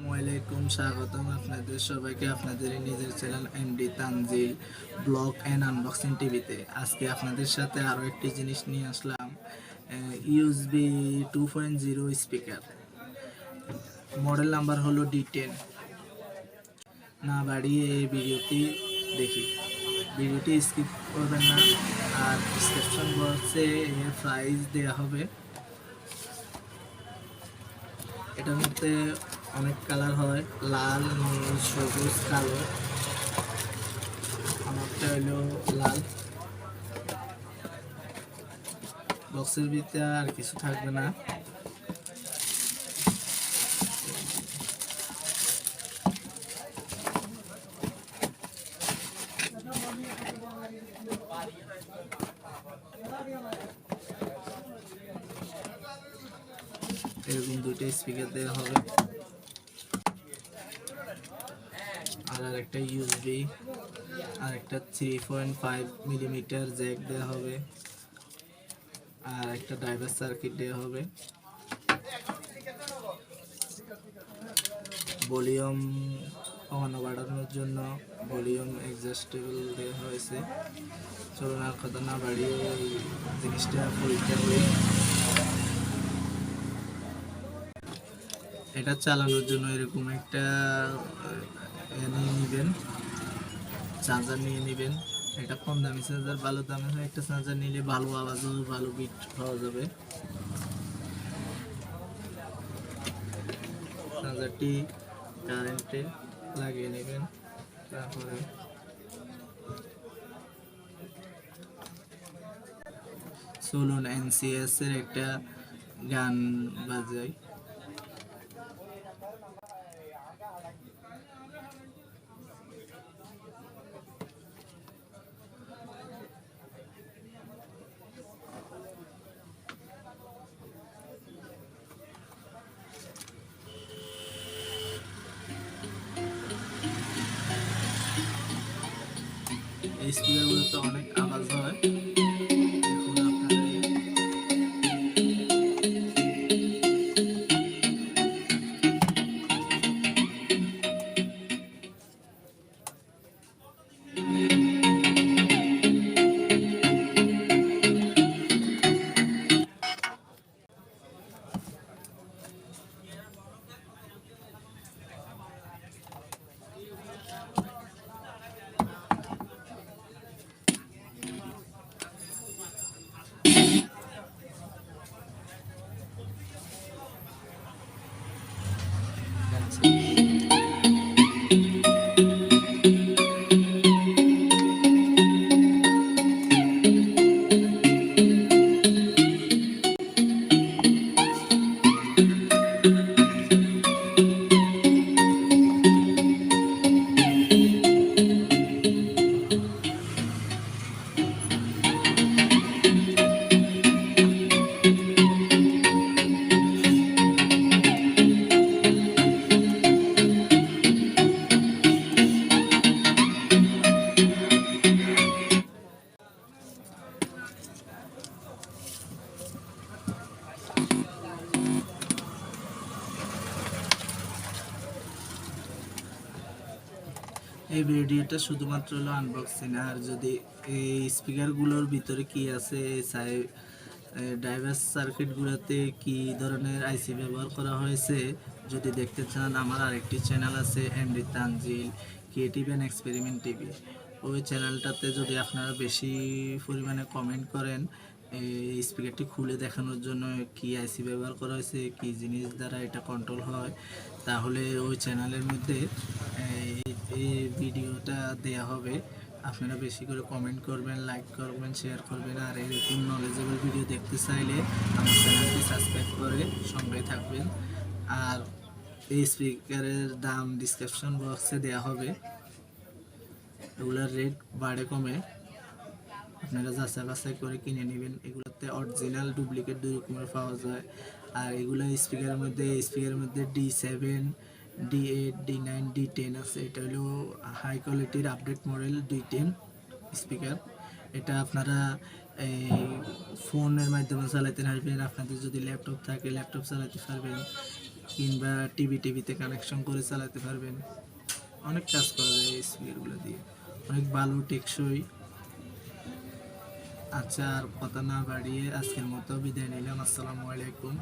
আসসালামাইকুম, স্বাগতম আপনাদের সবাইকে আপনাদের নিজের channel MD Tanzil blog and unboxing টিভিতে। আজকে আপনাদের সাথে আরও একটি জিনিস নিয়ে আসলাম, ইউএসবি 2.0 স্পিকার। মডেল নাম্বার হলো d10। না বাড়িয়ে এই ভিডিওটি দেখি, ভিডিওটি স্কিপ করবেন না। আর ডিসক্রিপশন বক্সে এর প্রাইস দেওয়া হবে। এটার মধ্যে অনেক কালার হয়, লাল, নীল, সবুজ, কালো। আমারটা হলো লাল। বক্সের ভিতরে আর কিছু থাকবে না। এরকম দুইটা স্পিকার দেওয়া হবে, আর একটা ইউএসবি, আর একটা 3.5 মিলিমিটার জ্যাক দেওয়া হবে, আর একটা ড্রাইভার সার্কিট দেওয়া হবে। ভলিউম কমানো বাড়ানোর জন্য ভলিউম অ্যাডজাস্টেবল দেওয়া হয়েছে। চলুন আর কথা না বাড়িয়ে জিনিসটা পরীক্ষা করি। এটা চালানোর জন্য এরকম একটা নিয়ে নেবেন, চার্জার নিয়ে নেবেন। এটা কম দামি চার্জার, ভালো দামে হয় একটা চার্জার নিলে ভালো আওয়াজ হবে, ভালো বিট পাওয়া যাবে। চার্জারটি কারেন্টে লাগিয়ে নেবেন। তারপরে চলুন এনসিএস এর একটা গান বাজাই। এই স্পিকারগুলোতে অনেক আওয়াজ হয়। এই ভিডিওটা শুধুমাত্র হলো আনবক্সিং। আর যদি এই স্পিকারগুলোর ভিতরে কি আছে, ড্রাইভার সার্কিটগুলোতে কি ধরনের আইসি ব্যবহার করা হয়েছে যদি দেখতে চান, আমার আরেকটি চ্যানেল আছে MD Tanzil creative and experiment TV. ওই চ্যানেলটাতে যদি আপনারা বেশি পরিমাণে কমেন্ট করেন এই স্পিকারটি খুলে দেখানোর জন্য কি আইসি ব্যবহার করা হয়েছে, কি জিনিস দ্বারা এটা কন্ট্রোল হয়, তাহলে ওই চ্যানেলের মধ্যে এই ভিডিওটা দেয়া হবে। আপনারা বেশি করে কমেন্ট করবেন, লাইক করবেন, শেয়ার করবেন। আর এরকম নলেজেবল ভিডিও দেখতে চাইলে আমার চ্যানেলটি সাবস্ক্রাইব করে সঙ্গে থাকবেন। আর এই স্পিকারের দাম ডিসক্রিপশন বক্সে দেওয়া হবে। এগুলোর রেট বাড়ে কমে, আপনারা যাচাই বাছাই করে কিনে নেবেন। এগুলোতে অরিজিনাল ডুপ্লিকেট দুই রকমের পাওয়া যায়। আর এগুলো স্পিকারের মধ্যে d7, d8, d9, d10 আছে। এটা হলো হাই কোয়ালিটির আপডেট মডেল d10 স্পিকার। এটা আপনারা এই ফোনের মাধ্যমে চালাতে পারবেন। আপনাদের যদি ল্যাপটপ থাকে ল্যাপটপ চালাতে পারবেন। কিংবা টিভিতে কানেকশন করে চালাতে পারবেন। অনেক কাজ করা যায় এই স্পিকারগুলো দিয়ে, অনেক ভালো টেকসই। আচ্ছা, আর কথা না বাড়িয়ে আজকের মতো বিদায় নিলাম। আসসালামু আলাইকুম।